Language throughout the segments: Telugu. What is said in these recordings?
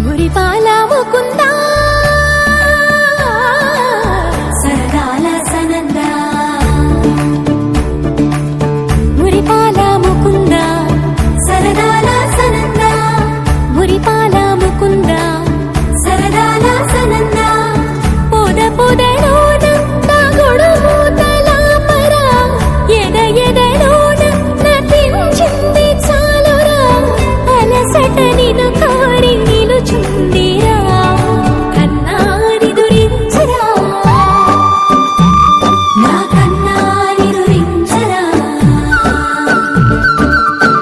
మురిపాల ముకుందా సరదాల సనందా మురిపాల ముకుందా సరదాల సనందా మురిపాల ముకుందా సరదాల సనందా పొద పొదలోన నా గొడుగుతల పరా ఎద ఎదలోన నటించింది చాలురా అలసట నిన్ను కోరి నిలుచుందిరా కన్నాని దురించరా నా కన్నాని దురించరా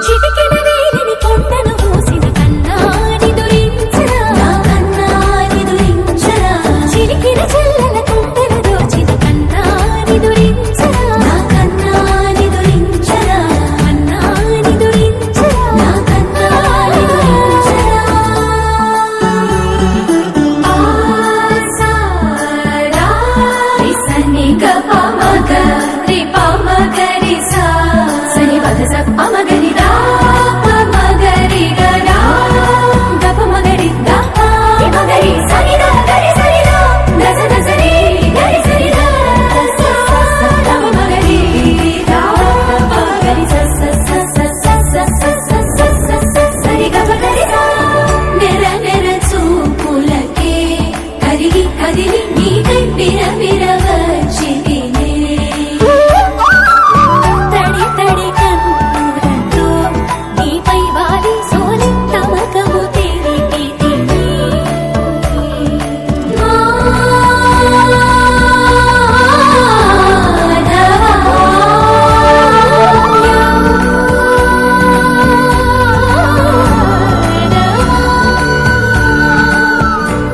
చిటికెన వేలిని కొండను మూసిన కన్నాని దురించరా నా కన్నాని దురించరా చిలికిన చెల్లెల కుండను దోచిన కన్నాని దురించరా నా కన్నాని దురించరా కన్నాని దురించరా నా కన్నాని దురించరా ఆసారా రిసని గపమగ రిపమగరి సా సని పద సపమగరి రా పమగరి గరా గపమగరి గప రిపమగరి సని ద గరి సని ద దస దసరి గరి సని ద దస పమగరి రా పమగరి స స స స స స స స స సరి గపగరి సా నెర నెర చూపులకే కరిగి కదిలి నీకై బిర వచ్చిదినే తడి తడి కన్నులతో నీపై వాలి సోలి తమకము తెలిపితిని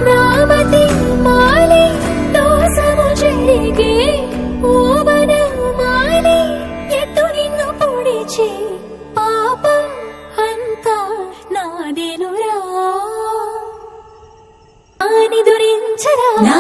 నామతి మాలి దోసము చెరిగే ఓవన మాలి ఎట్టు నిన్ను పొడిచి పాపం అంతా నాదేనురా అని దురించరా నా